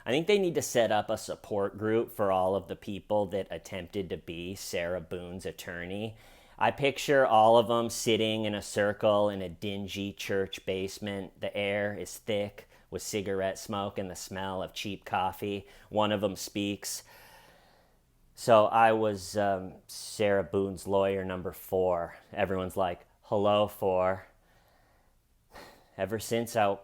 I think they need to set up a support group for all of the people that attempted to be Sarah Boone's attorney. I picture all of them sitting in a circle in a dingy church basement. The air is thick with cigarette smoke and the smell of cheap coffee. One of them speaks. So I was Sarah Boone's lawyer number 4. Everyone's like, hello, 4. Ever since I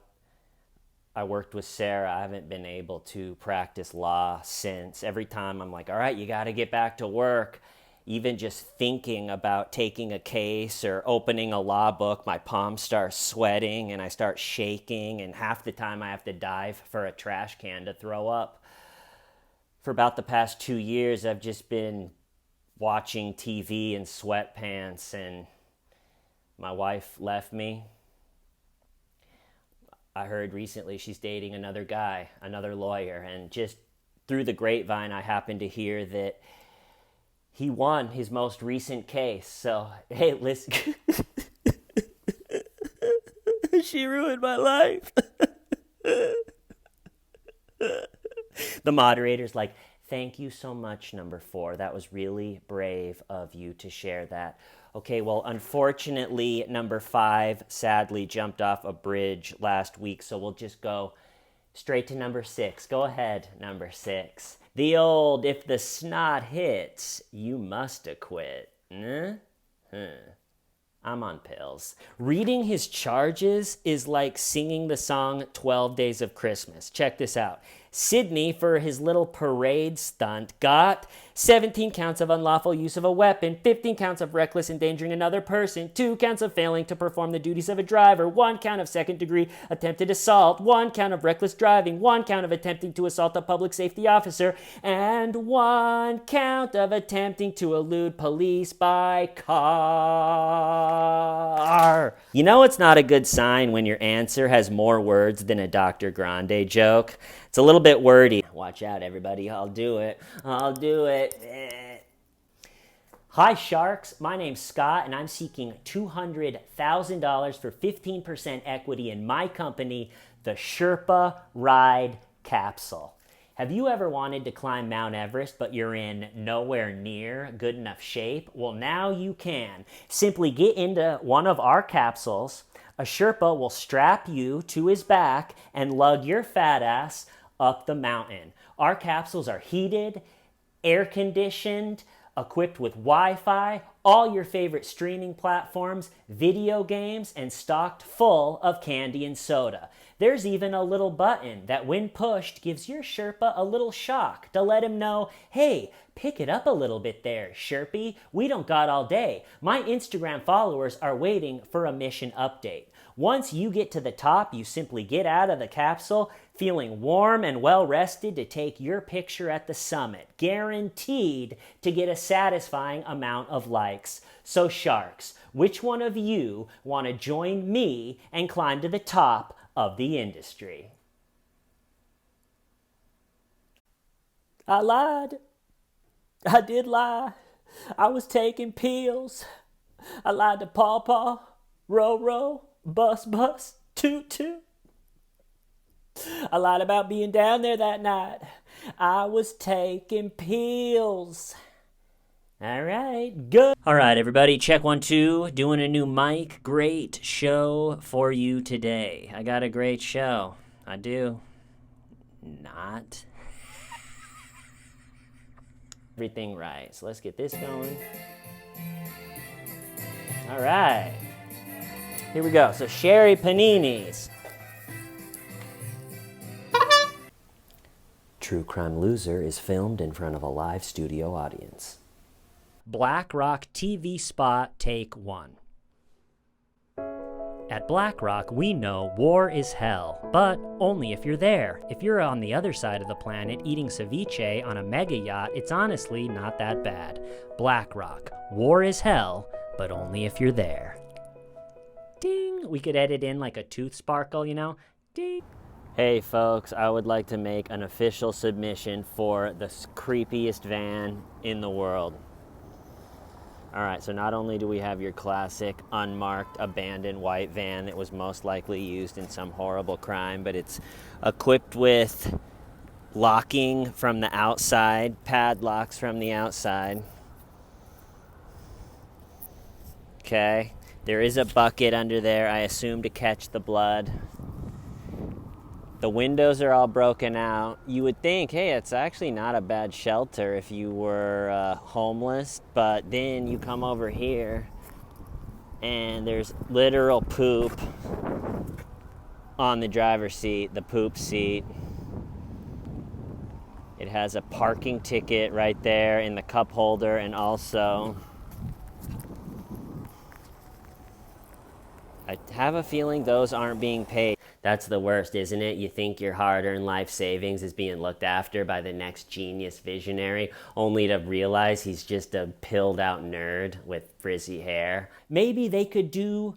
worked with Sarah, I haven't been able to practice law since. Every time I'm like, all right, you got to get back to work. Even just thinking about taking a case or opening a law book, my palms start sweating and I start shaking, and half the time I have to dive for a trash can to throw up. For about the past 2 years, I've just been watching TV in sweatpants, and my wife left me. I heard recently she's dating another guy, another lawyer, and just through the grapevine, I happened to hear that he won his most recent case. So, hey, listen, she ruined my life. The moderator's like, thank you so much, number 4. That was really brave of you to share that. Okay, well, unfortunately, number 5 sadly jumped off a bridge last week, so we'll just go straight to number 6. Go ahead, number 6. The old, if the snot hits, you must acquit. I'm on pills. Reading his charges is like singing the song 12 Days of Christmas. Check this out. Sidney, for his little parade stunt, got 17 counts of unlawful use of a weapon, 15 counts of reckless endangering another person, 2 counts of failing to perform the duties of a driver, 1 count of second-degree attempted assault, 1 count of reckless driving, 1 count of attempting to assault a public safety officer, and 1 count of attempting to elude police by car. You know it's not a good sign when your answer has more words than a Dr. Grande joke? It's a little bit wordy. Watch out, everybody. I'll do it. Hi, Sharks. My name's Scott, and I'm seeking $200,000 for 15% equity in my company, the Sherpa Ride Capsule. Have you ever wanted to climb Mount Everest, but you're in nowhere near good enough shape? Well, now you can. Simply get into one of our capsules. A Sherpa will strap you to his back and lug your fat ass up the mountain. Our capsules are heated, air-conditioned, equipped with Wi-Fi, all your favorite streaming platforms, video games, and stocked full of candy and soda. There's even a little button that, when pushed, gives your Sherpa a little shock to let him know, hey, pick it up a little bit there, Sherpy. We don't got all day. My Instagram followers are waiting for a mission update. Once you get to the top, you simply get out of the capsule feeling warm and well-rested to take your picture at the summit, guaranteed to get a satisfying amount of likes. So Sharks, which one of you want to join me and climb to the top of the industry? I lied. I did lie. I was taking pills. I lied to Paw, row, bus, toot. I lied about being down there that night. I was taking pills. All right, good. All right, everybody, check 1, 2. Doing a new mic. Great show for you today. I got a great show. I do. Not. Everything right. So let's get this going. All right. Here we go. So Sherry Paninis. True Crime Loser is filmed in front of a live studio audience. BlackRock TV spot take 1. At BlackRock, we know war is hell, but only if you're there. If you're on the other side of the planet eating ceviche on a mega yacht, it's honestly not that bad. BlackRock, war is hell, but only if you're there. Ding! We could edit in like a tooth sparkle, you know? Ding! Hey folks, I would like to make an official submission for the creepiest van in the world. Alright, so not only do we have your classic unmarked abandoned white van that was most likely used in some horrible crime, but it's equipped with locking from the outside, padlocks from the outside. Okay, there is a bucket under there, I assume to catch the blood. The windows are all broken out. You would think, hey, it's actually not a bad shelter if you were homeless, but then you come over here and there's literal poop on the driver's seat, the poop seat. It has a parking ticket right there in the cup holder, and also I have a feeling those aren't being paid. That's the worst, isn't it? You think your hard-earned life savings is being looked after by the next genius visionary, only to realize he's just a pilled-out nerd with frizzy hair. Maybe they could do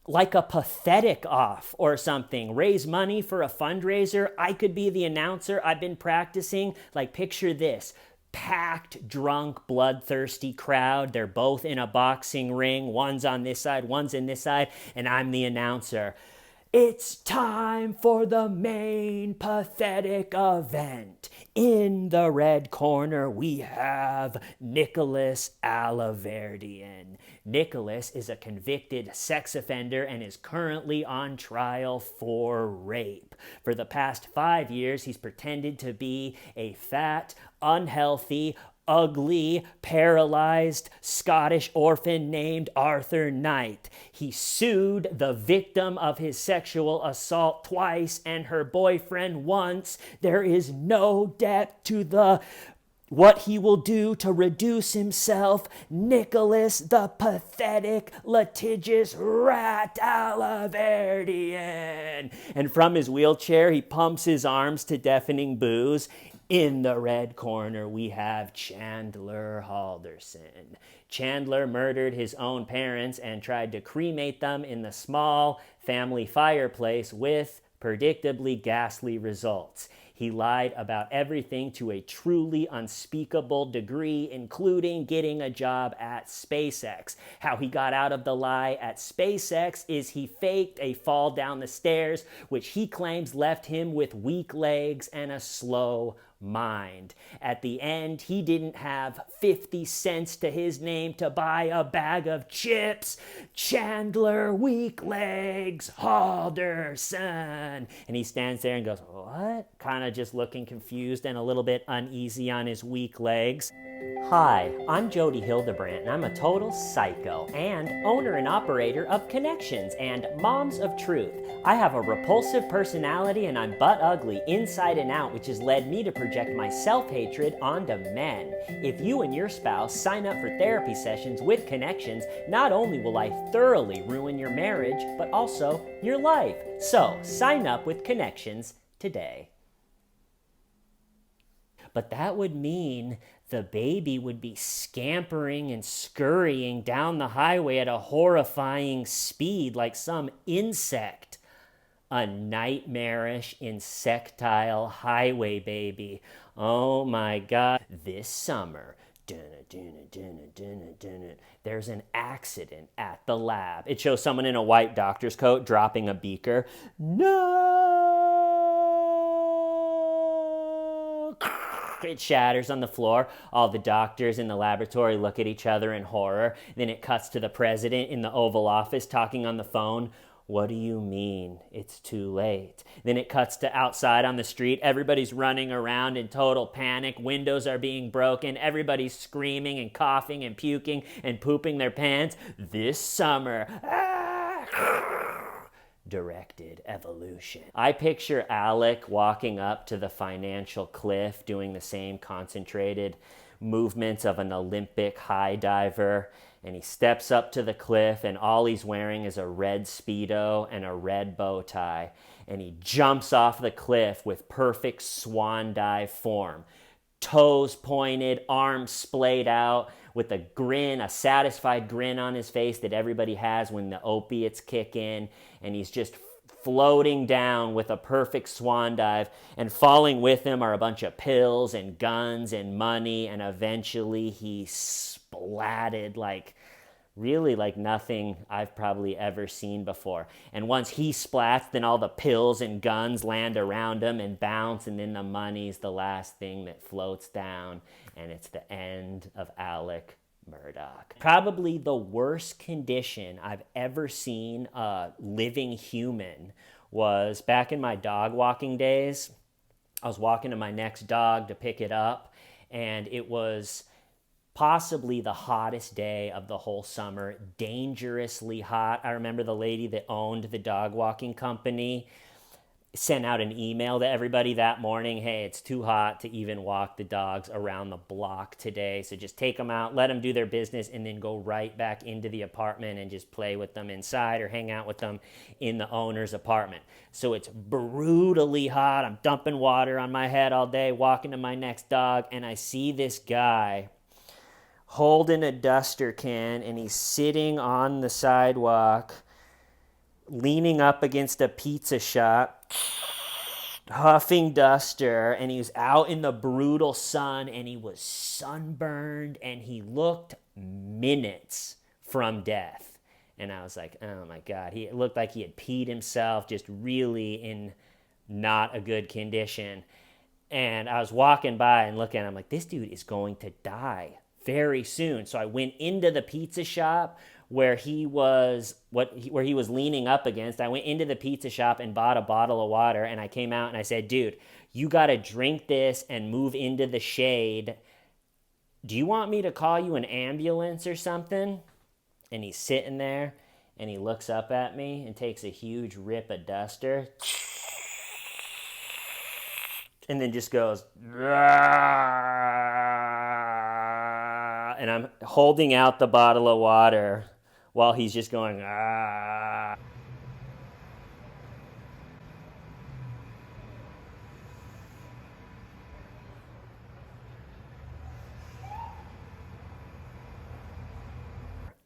like a pathetic off or something. Raise money for a fundraiser. I could be the announcer. I've been practicing. Like, picture this. Packed, drunk, bloodthirsty crowd. They're both in a boxing ring. One's on this side, one's in this side, and I'm the announcer. It's time for the main pathetic event. In the red corner, we have Nicholas Alaverdian. Nicholas is a convicted sex offender and is currently on trial for rape. For the past 5 years, he's pretended to be a fat, unhealthy, ugly, paralyzed Scottish orphan named Arthur Knight. He sued the victim of his sexual assault twice and her boyfriend once. There is no depth to what he will do to reduce himself. Nicholas, the pathetic, litigious rat Alaverdian. And from his wheelchair, he pumps his arms to deafening boos. In the red corner, we have Chandler Halderson. Chandler murdered his own parents and tried to cremate them in the small family fireplace with predictably ghastly results. He lied about everything to a truly unspeakable degree, including getting a job at SpaceX. How he got out of the lie at SpaceX is he faked a fall down the stairs, which he claims left him with weak legs and a slow mind. At the end, he didn't have 50 cents to his name to buy a bag of chips. Chandler Weak Legs Halderson. And he stands there and goes, what? Kind of just looking confused and a little bit uneasy on his weak legs. Hi, I'm Jody Hildebrandt, and I'm a total psycho and owner and operator of Connections and Moms of Truth. I have a repulsive personality and I'm butt ugly inside and out, which has led me to project my self-hatred onto men. If you and your spouse sign up for therapy sessions with Connections, not only will I thoroughly ruin your marriage, but also your life. So, sign up with Connections today. But that would mean the baby would be scampering and scurrying down the highway at a horrifying speed like some insect. A nightmarish, insectile highway baby. Oh my God. This summer, there's an accident at the lab. It shows someone in a white doctor's coat dropping a beaker. No! It shatters on the floor. All the doctors in the laboratory look at each other in horror. Then it cuts to the president in the Oval Office talking on the phone. What do you mean? It's too late. Then it cuts to outside on the street. Everybody's running around in total panic. Windows are being broken. Everybody's screaming and coughing and puking and pooping their pants. This summer. Directed evolution. I picture Alec walking up to the financial cliff doing the same concentrated movements of an Olympic high diver, and he steps up to the cliff and all he's wearing is a red Speedo and a red bow tie, and he jumps off the cliff with perfect swan dive form. Toes pointed, arms splayed out, with a grin, a satisfied grin on his face that everybody has when the opiates kick in, and he's just floating down with a perfect swan dive, and falling with him are a bunch of pills and guns and money, and eventually he splatted like really like nothing I've probably ever seen before. And once he splats, then all the pills and guns land around him and bounce, and then the money's the last thing that floats down, and it's the end of Alec Murdaugh. Probably the worst condition I've ever seen a living human was back in my dog walking days. I was walking to my next dog to pick it up, and it was possibly the hottest day of the whole summer, dangerously hot. I remember the lady that owned the dog walking company sent out an email to everybody that morning. Hey, it's too hot to even walk the dogs around the block today. So just take them out, let them do their business, and then go right back into the apartment and just play with them inside or hang out with them in the owner's apartment. So it's brutally hot. I'm dumping water on my head all day, walking to my next dog, and I see this guy holding a duster can, and he's sitting on the sidewalk leaning up against a pizza shop, huffing duster, and he was out in the brutal sun, and he was sunburned, and he looked minutes from death. And I was like, oh my God, he looked like he had peed himself, just really in not a good condition. And I was walking by and looking, I'm like, this dude is going to die very soon. So I went into the pizza shop where he was leaning up against. I went into the pizza shop and bought a bottle of water, and I came out and I said, dude, you got to drink this and move into the shade. Do you want me to call you an ambulance or something? And he's sitting there and he looks up at me and takes a huge rip of duster and then just goes, and I'm holding out the bottle of water while he's just going, ah.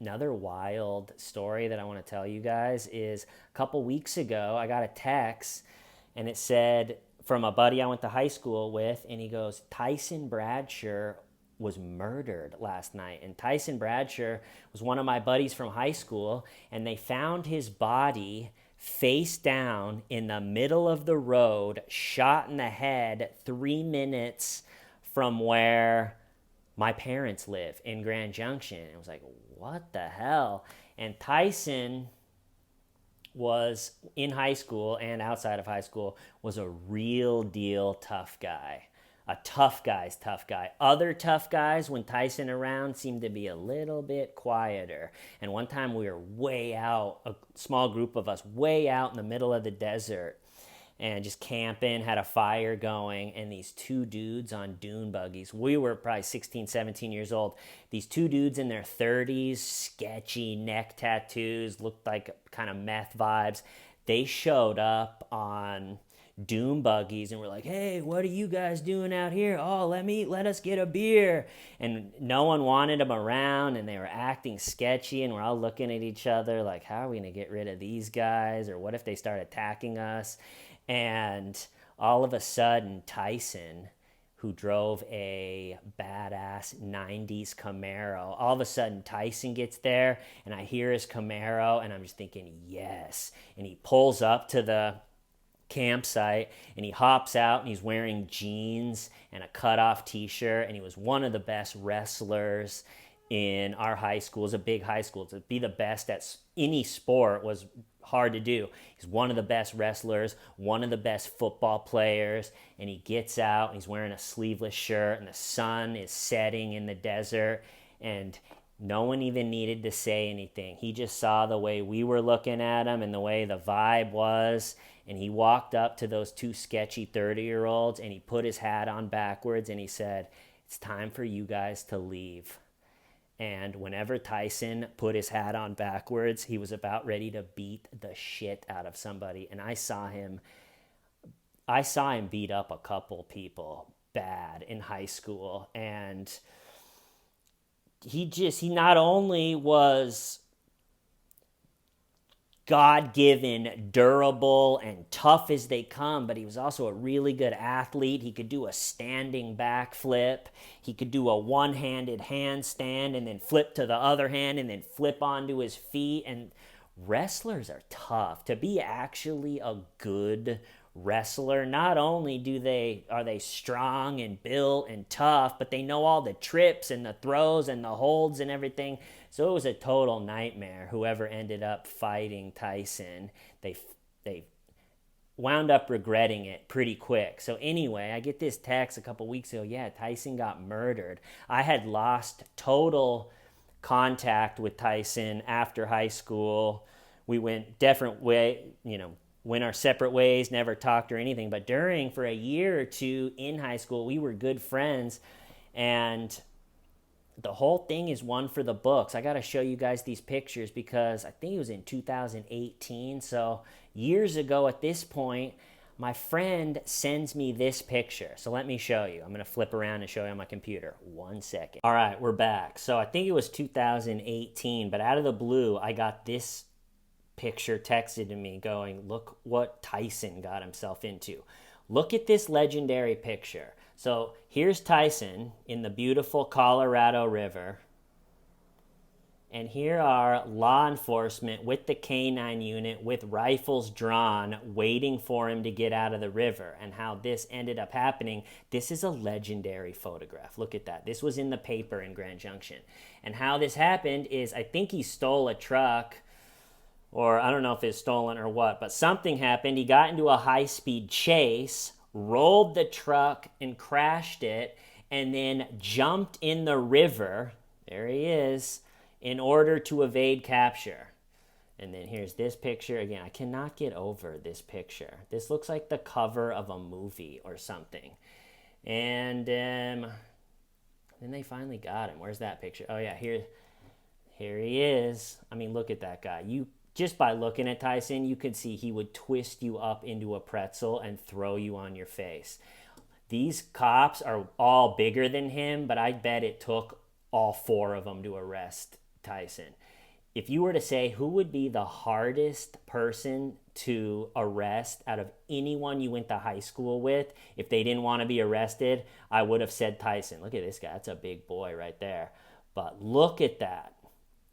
Another wild story that I want to tell you guys is a couple weeks ago, I got a text and it said from a buddy I went to high school with, and he goes, Tyson Bradshaw was murdered last night. And Tyson Bradshaw was one of my buddies from high school, and they found his body face down in the middle of the road, shot in the head 3 minutes from where my parents live in Grand Junction. It was like, what the hell? And Tyson was in high school and outside of high school was a real deal tough guy. A tough guy's tough guy. Other tough guys, when Tyson around, seemed to be a little bit quieter. And one time we were way out, a small group of us, way out in the middle of the desert and just camping, had a fire going, and these two dudes on dune buggies. We were probably 16, 17 years old. These two dudes in their 30s, sketchy neck tattoos, looked like kind of meth vibes. They showed up on dune buggies and were like, hey, what are you guys doing out here? Oh, let us get a beer. And no one wanted them around, and they were acting sketchy, and we're all looking at each other like, how are we gonna get rid of these guys? Or what if they start attacking us? And all of a sudden, Tyson, who drove a badass 90s Camaro, all of a sudden Tyson gets there, and I hear his Camaro, and I'm just thinking, yes. And he pulls up to the campsite, and he hops out, and he's wearing jeans and a cutoff t-shirt, and he was one of the best wrestlers in our high school. It was a big high school. To be the best at any sport was hard to do. He's one of the best wrestlers, one of the best football players, and he gets out, and he's wearing a sleeveless shirt, and the sun is setting in the desert, and no one even needed to say anything. He just saw the way we were looking at him and the way the vibe was, and he walked up to those two sketchy 30-year-olds, and he put his hat on backwards, and he said, it's time for you guys to leave. And whenever Tyson put his hat on backwards, he was about ready to beat the shit out of somebody. And I saw him beat up a couple people bad in high school. And he not only was God-given, durable, and tough as they come, but he was also a really good athlete. He could do a standing backflip. He could do a one-handed handstand and then flip to the other hand and then flip onto his feet. And wrestlers are tough. To be actually a good wrestler, not only are they strong and built and tough, but they know all the trips and the throws and the holds and everything. So it was a total nightmare. Whoever ended up fighting Tyson, they wound up regretting it pretty quick. So anyway, I get this text a couple weeks ago. Yeah, Tyson got murdered. I had lost total contact with Tyson after high school. We went different went our separate ways, never talked or anything. But for a year or two in high school, we were good friends. And the whole thing is one for the books. I got to show you guys these pictures because I think it was in 2018. So years ago at this point, my friend sends me this picture. So let me show you. I'm going to flip around and show you on my computer. 1 second. All right, we're back. So I think it was 2018, but out of the blue, I got this picture texted to me going, look what Tyson got himself into. Look at this legendary picture. So here's Tyson in the beautiful Colorado River. And here are law enforcement with the K-9 unit with rifles drawn, waiting for him to get out of the river. And how this ended up happening, this is a legendary photograph. Look at that. This was in the paper in Grand Junction. And how this happened is I think he stole a truck, or I don't know if it's stolen or what, but something happened. He got into a high-speed chase, rolled the truck and crashed it, and then jumped in the river, there he is, in order to evade capture. And then here's this picture. Again, I cannot get over this picture. This looks like the cover of a movie or something. And then they finally got him. Where's that picture? Oh yeah, here he is. I mean, look at that guy. Just by looking at Tyson, you could see he would twist you up into a pretzel and throw you on your face. These cops are all bigger than him, but I bet it took all 4 of them to arrest Tyson. If you were to say who would be the hardest person to arrest out of anyone you went to high school with, if they didn't want to be arrested, I would have said Tyson. Look at this guy. That's a big boy right there. But look at that.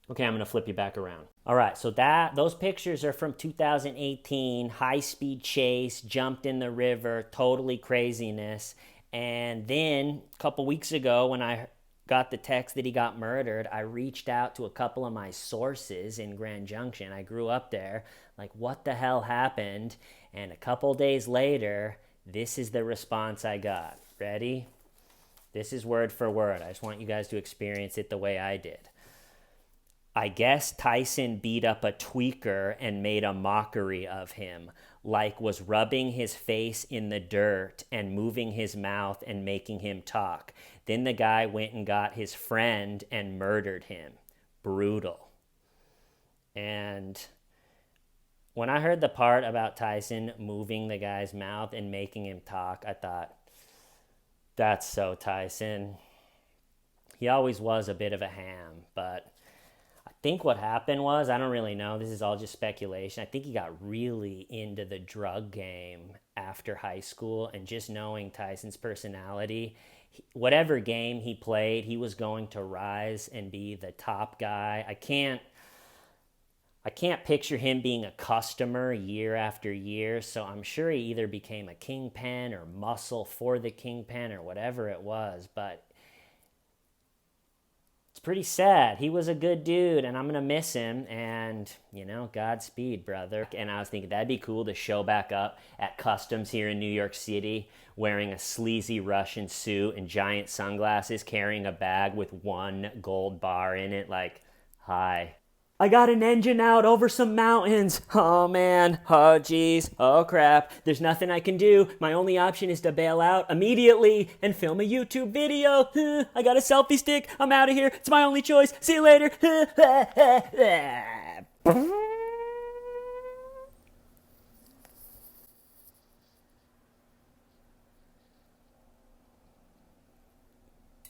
Okay, I'm going to flip you back around. All right, so those pictures are from 2018, high-speed chase, jumped in the river, totally craziness. And then a couple weeks ago when I got the text that he got murdered, I reached out to a couple of my sources in Grand Junction. I grew up there. Like, what the hell happened? And a couple days later, this is the response I got. Ready? This is word for word. I just want you guys to experience it the way I did. I guess Tyson beat up a tweaker and made a mockery of him, like was rubbing his face in the dirt and moving his mouth and making him talk. Then the guy went and got his friend and murdered him. Brutal. And when I heard the part about Tyson moving the guy's mouth and making him talk, I thought, that's so Tyson. He always was a bit of a ham, but I think what happened was, I don't really know, this is all just speculation. I think he got really into the drug game after high school, and just knowing Tyson's personality, whatever game he played, he was going to rise and be the top guy. I can't picture him being a customer year after year, so I'm sure he either became a kingpin or muscle for the kingpin or whatever it was, but it's pretty sad. He was a good dude, and I'm going to miss him, and, Godspeed, brother. And I was thinking that'd be cool to show back up at Customs here in New York City, wearing a sleazy Russian suit and giant sunglasses, carrying a bag with 1 gold bar in it, like, hi. I got an engine out over some mountains. Oh man, oh geez, oh crap. There's nothing I can do. My only option is to bail out immediately and film a YouTube video. I got a selfie stick. I'm out of here. It's my only choice. See you later.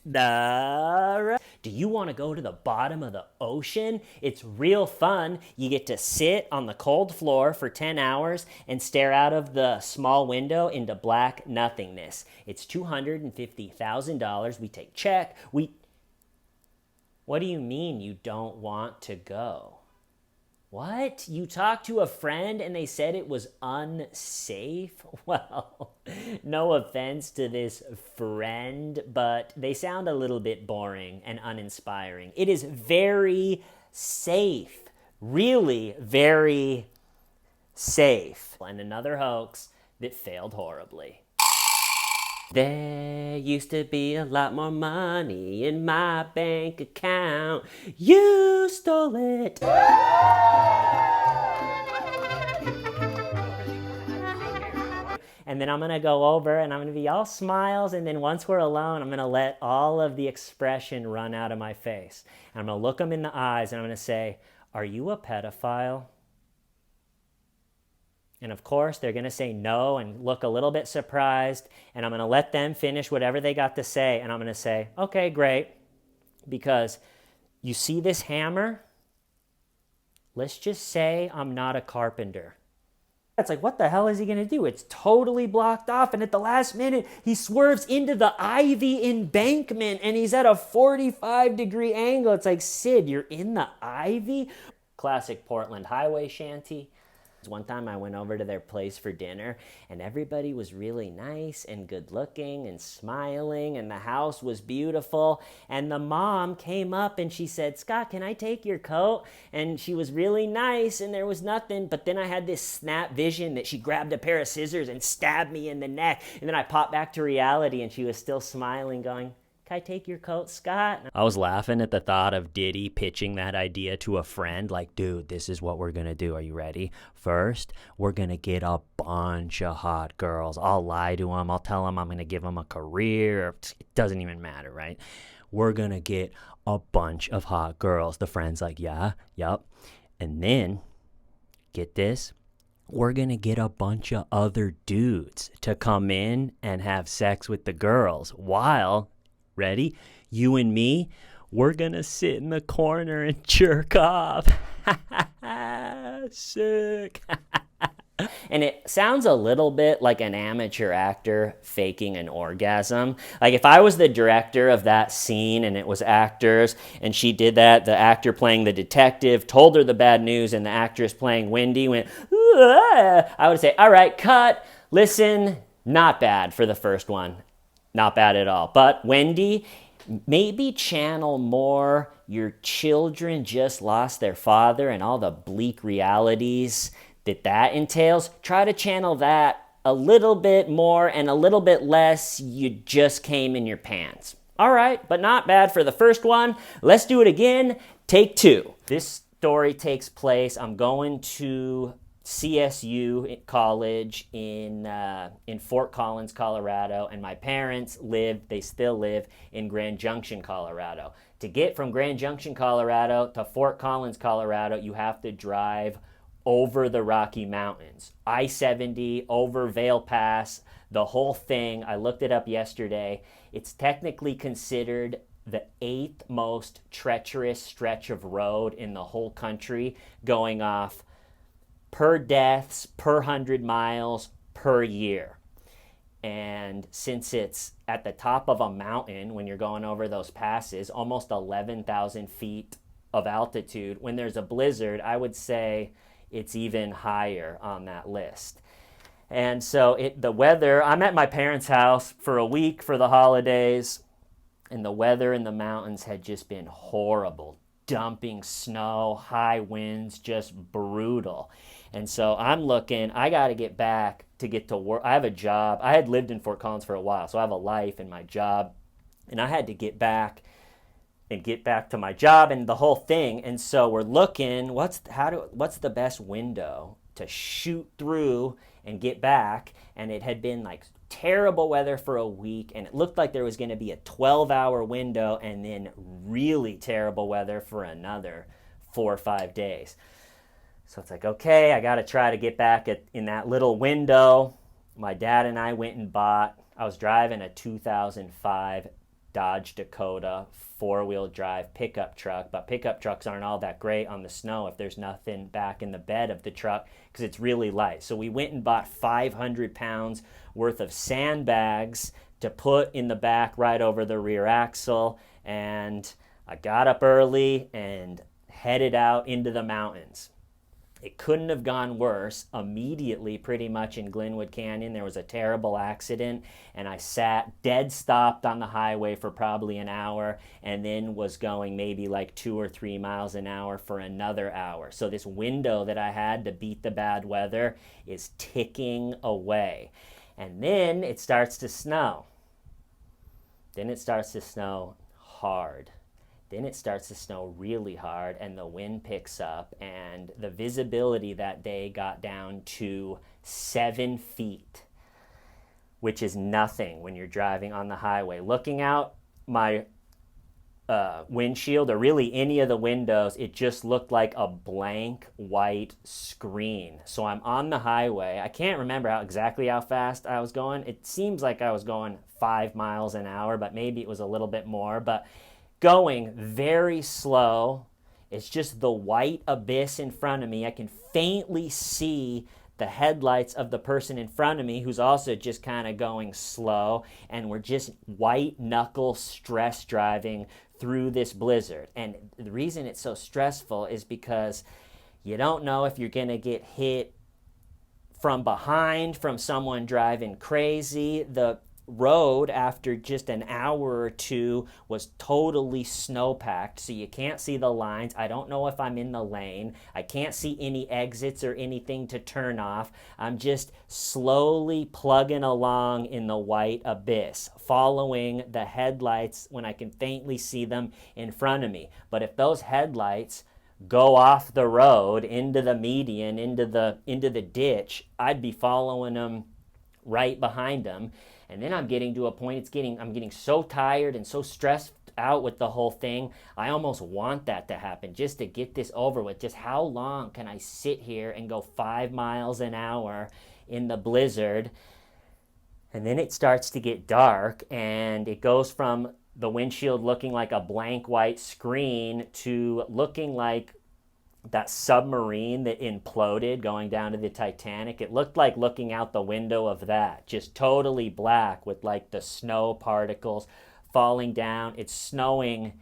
Do you want to go to the bottom of the ocean? It's real fun. You get to sit on the cold floor for 10 hours and stare out of the small window into black nothingness. It's $250,000. We take check. What do you mean you don't want to go? What? You talked to a friend and they said it was unsafe? Well, no offense to this friend, but they sound a little bit boring and uninspiring. It is very safe. Really very safe. And another hoax that failed horribly. There used to be a lot more money in my bank account. You stole it. And then I'm going to go over and I'm going to be all smiles. And then once we're alone, I'm going to let all of the expression run out of my face. And I'm going to look them in the eyes and I'm going to say, "Are you a pedophile?" And of course, they're going to say no and look a little bit surprised. And I'm going to let them finish whatever they got to say. And I'm going to say, "Okay, great. Because you see this hammer? Let's just say I'm not a carpenter." It's like, what the hell is he going to do? It's totally blocked off. And at the last minute, he swerves into the ivy embankment and he's at a 45-degree angle. It's like, Sid, you're in the ivy? Classic Portland highway shanty. One time I went over to their place for dinner and everybody was really nice and good looking and smiling and the house was beautiful. And the mom came up and she said, "Scott, can I take your coat?" And she was really nice and there was nothing. But then I had this snap vision that she grabbed a pair of scissors and stabbed me in the neck. And then I popped back to reality and she was still smiling going, "Can I take your coat, Scott?" I was laughing at the thought of Diddy pitching that idea to a friend. Like, "Dude, this is what we're going to do. Are you ready? First, we're going to get a bunch of hot girls. I'll lie to them. I'll tell them I'm going to give them a career. It doesn't even matter, right? We're going to get a bunch of hot girls." The friend's like, "Yeah, yep." And then, get this, we're going to get a bunch of other dudes to come in and have sex with the girls while... Ready? You and me, we're going to sit in the corner and jerk off. Sick. And it sounds a little bit like an amateur actor faking an orgasm. Like if I was the director of that scene and it was actors and she did that, the actor playing the detective told her the bad news and the actress playing Wendy went, I would say, "All right, cut. Listen, not bad for the first one. Not bad at all. But Wendy, maybe channel more your children just lost their father and all the bleak realities that entails. Try to channel that a little bit more and a little bit less you just came in your pants." All right, but not bad for the first one. Let's do it again. Take two. This story takes place, I'm going to CSU college in Fort Collins, Colorado, and my parents they still live in Grand Junction, Colorado. To get from Grand Junction, Colorado to Fort Collins, Colorado, you have to drive over the Rocky Mountains. I-70, over Vail Pass, the whole thing. I looked it up yesterday. It's technically considered the 8th most treacherous stretch of road in the whole country, going off per deaths, per 100 miles, per year. And since it's at the top of a mountain, when you're going over those passes, almost 11,000 feet of altitude, when there's a blizzard, I would say it's even higher on that list. And so the weather, I'm at my parents' house for a week for the holidays, and the weather in the mountains had just been horrible. Dumping snow, high winds, just brutal. And so I'm looking, I got to get back to get to work. I have a job. I had lived in Fort Collins for a while, so I have a life and my job. And I had to get back to my job and the whole thing. And so we're looking, what's the best window to shoot through and get back? And it had been like terrible weather for a week, and it looked like there was going to be a 12-hour window and then really terrible weather for another 4 or 5 days. So it's like, okay, I got to try to get back in that little window. My dad and I went and I was driving a 2005 Dodge Dakota 4-wheel drive pickup truck, but pickup trucks aren't all that great on the snow if there's nothing back in the bed of the truck because it's really light. So we went and bought 500 pounds worth of sandbags to put in the back right over the rear axle, and I got up early and headed out into the mountains. It couldn't have gone worse. Immediately, pretty much in Glenwood Canyon, there was a terrible accident, and I sat dead stopped on the highway for probably an hour, and then was going maybe like 2 or 3 miles an hour for another hour. So this window that I had to beat the bad weather is ticking away. And then it starts to snow. Then it starts to snow hard. Then it starts to snow really hard, and the wind picks up, and the visibility that day got down to 7 feet, which is nothing when you're driving on the highway. Looking out my windshield, or really any of the windows, it just looked like a blank white screen. So I'm on the highway. I can't remember exactly how fast I was going. It seems like I was going 5 miles an hour, but maybe it was a little bit more. But going very slow. It's just the white abyss in front of me. I can faintly see the headlights of the person in front of me who's also just kind of going slow, and we're just white knuckle stress driving through this blizzard. And the reason it's so stressful is because you don't know if you're going to get hit from behind from someone driving crazy. The road after just an hour or two was totally snow-packed, so you can't see the lines. I don't know if I'm in the lane. I can't see any exits or anything to turn off. I'm just slowly plugging along in the white abyss, following the headlights when I can faintly see them in front of me. But if those headlights go off the road into the median, into the ditch, I'd be following them right behind them. And then I'm getting to a point, I'm getting so tired and so stressed out with the whole thing. I almost want that to happen just to get this over with. Just how long can I sit here and go 5 miles an hour in the blizzard? And then it starts to get dark, and it goes from the windshield looking like a blank white screen to looking like that submarine that imploded going down to the Titanic. It looked like looking out the window of that, just totally black with like the snow particles falling down. It's snowing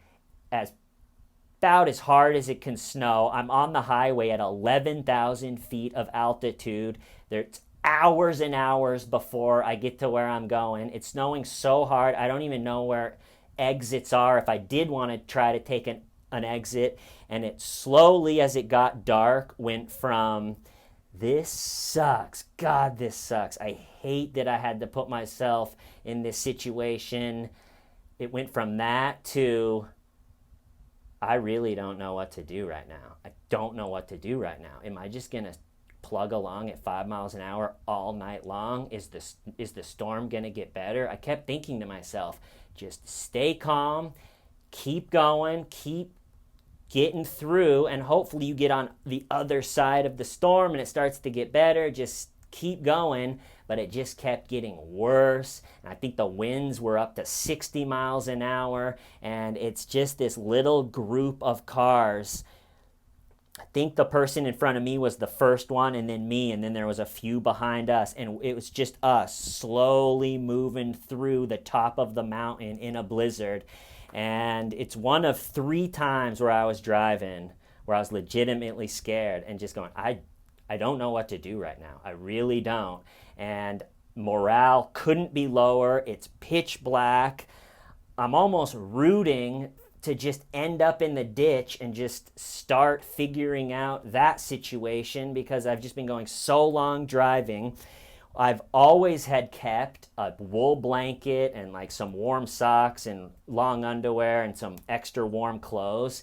about as hard as it can snow. I'm on the highway at 11,000 feet of altitude. There's hours and hours before I get to where I'm going. It's snowing so hard, I don't even know where exits are if I did want to try to take an exit. And it slowly, as it got dark, went from this sucks, God, this sucks, I hate that I had to put myself in this situation. It went from that to I really don't know what to do right now. I don't know what to do right now. Am I just gonna plug along at 5 miles an hour all night long? Is the storm gonna get better? I kept thinking to myself, just stay calm, keep going, keep getting through, and hopefully you get on the other side of the storm and it starts to get better. Just keep going. But it just kept getting worse. And I think the winds were up to 60 miles an hour, and it's just this little group of cars. I think the person in front of me was the first one, and then me, and then there was a few behind us, and it was just us slowly moving through the top of the mountain in a blizzard. And it's one of 3 times where I was driving where I was legitimately scared and just going, I don't know what to do right now. I really don't. And morale couldn't be lower. It's pitch black. I'm almost rooting to just end up in the ditch and just start figuring out that situation, because I've just been going so long driving. I've always had kept a wool blanket and like some warm socks and long underwear and some extra warm clothes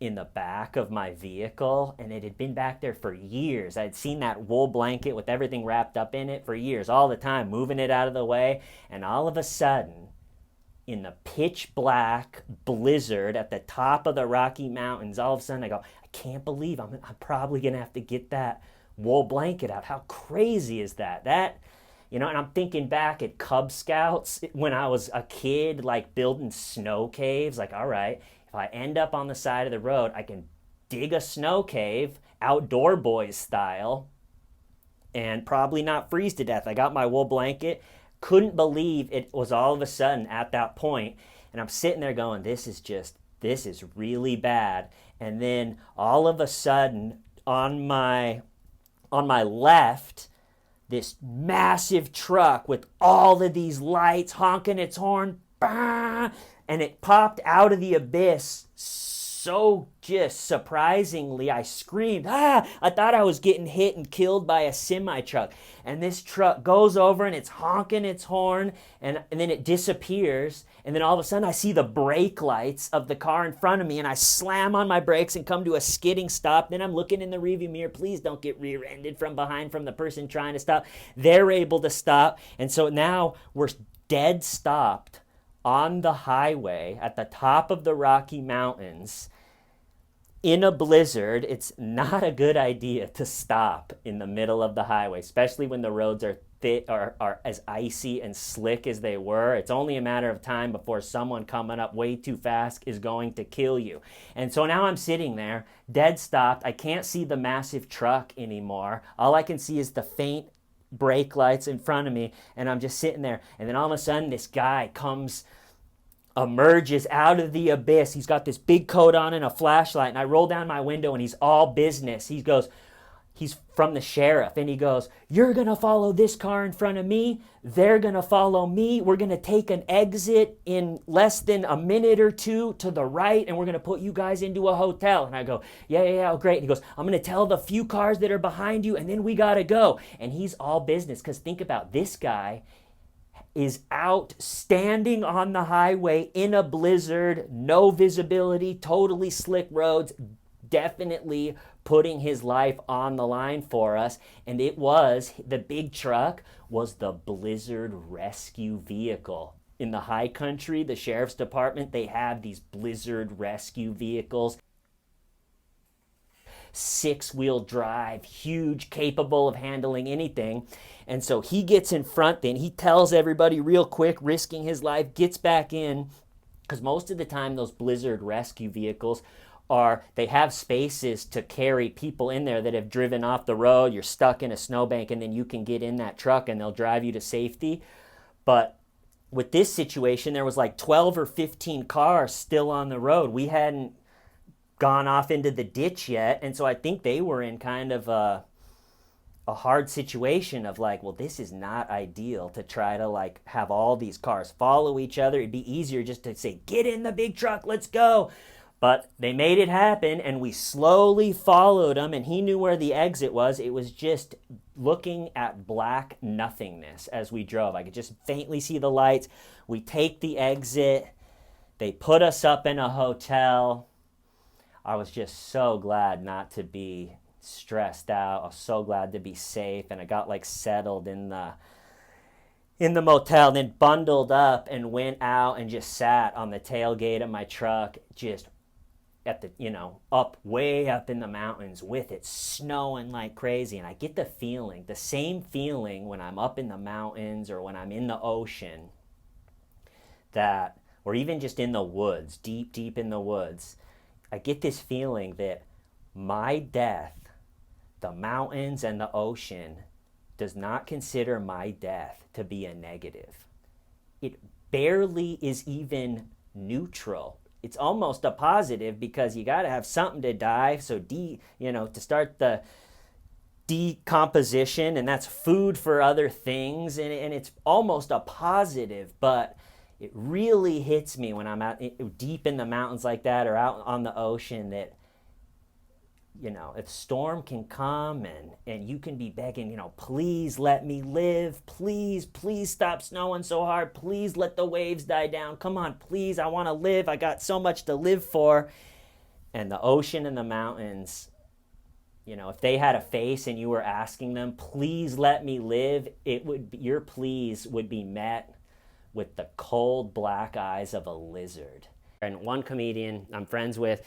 in the back of my vehicle, and it had been back there for years. I'd seen that wool blanket with everything wrapped up in it for years, all the time, moving it out of the way. And all of a sudden, in the pitch black blizzard at the top of the Rocky Mountains, all of a sudden I go, I can't believe I'm probably gonna have to get that wool blanket out. How crazy is that? That You know, and I'm thinking back at Cub Scouts when I was a kid, like building snow caves. Like, all right, if I end up on the side of the road, I can dig a snow cave, outdoor boys style, and probably not freeze to death. I got my wool blanket. Couldn't believe it was all of a sudden at that point. And I'm sitting there going, this is really bad. And then all of a sudden on my left, this massive truck with all of these lights honking its horn, bah, and it popped out of the abyss. So just surprisingly, I screamed, ah! I thought I was getting hit and killed by a semi-truck. And this truck goes over and it's honking its horn, and then it disappears. And then all of a sudden I see the brake lights of the car in front of me, and I slam on my brakes and come to a skidding stop. Then I'm looking in the rearview mirror, please don't get rear-ended from behind from the person trying to stop. They're able to stop. And so now we're dead stopped on the highway at the top of the Rocky Mountains in a blizzard. It's not a good idea to stop in the middle of the highway, especially when the roads are thick, are as icy and slick as they were. It's only a matter of time before someone coming up way too fast is going to kill you. And so now I'm sitting there, dead stopped. I can't see the massive truck anymore. All I can see is the faint brake lights in front of me, and I'm just sitting there. And then all of a sudden this guy emerges out of the abyss. He's got this big coat on and a flashlight, and I roll down my window and he's all business. He's from the sheriff, and he goes, you're gonna follow this car in front of me, they're gonna follow me, we're gonna take an exit in less than a minute or two to the right, and we're gonna put you guys into a hotel. And I go, yeah, oh, great. And he goes, I'm gonna tell the few cars that are behind you, and then we gotta go. And he's all business, because think about this guy is out standing on the highway in a blizzard, no visibility, totally slick roads, definitely putting his life on the line for us. And the big truck was the Blizzard rescue vehicle. In the high country, the sheriff's department, they have these Blizzard rescue vehicles. 6-wheel drive, huge, capable of handling anything. And so he gets in front then, he tells everybody real quick, risking his life, gets back in, because most of the time those Blizzard rescue vehicles they have spaces to carry people in there that have driven off the road. You're stuck in a snowbank, and then you can get in that truck and they'll drive you to safety. But with this situation, there was like 12 or 15 cars still on the road. We hadn't gone off into the ditch yet, and so I think they were in kind of a hard situation of like, well, this is not ideal to try to like have all these cars follow each other. It'd be easier just to say, get in the big truck, let's go. But they made it happen, and we slowly followed him, and he knew where the exit was. It was just looking at black nothingness as we drove. I could just faintly see the lights. We take the exit. They put us up in a hotel. I was just so glad not to be stressed out. I was so glad to be safe, and I got like settled in the motel, then bundled up and went out and just sat on the tailgate of my truck, just at the, way up in the mountains with it snowing like crazy. And I get the same feeling when I'm up in the mountains or when I'm in the ocean, or even just in the woods, deep, deep in the woods. I get this feeling that my death, the mountains and the ocean, does not consider my death to be a negative. It barely is even neutral. It's almost a positive, because you got to have something to die. So to start the decomposition, and that's food for other things, and it's almost a positive. But it really hits me when I'm out deep in the mountains like that, or out on the ocean, that if storm can come and you can be begging, please let me live, please stop snowing so hard, please let the waves die down, come on, please, I want to live, I got so much to live for. And the ocean and the mountains, if they had a face and you were asking them, please let me live, your pleas would be met with the cold black eyes of a lizard. And one comedian I'm friends with,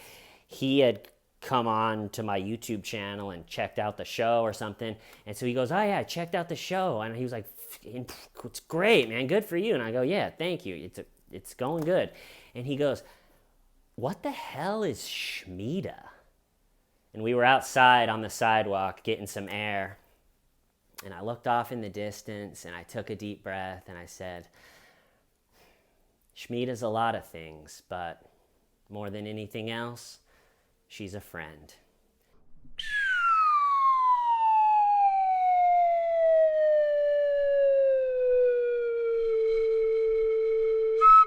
he had come on to my YouTube channel and checked out the show or something. And so he goes, oh yeah, I checked out the show. And he was like, it's great, man. Good for you. And I go, yeah, thank you. It's going good. And he goes, what the hell is Schmida? And we were outside on the sidewalk getting some air. And I looked off in the distance and I took a deep breath and I said, Schmida's a lot of things, but more than anything else, she's a friend.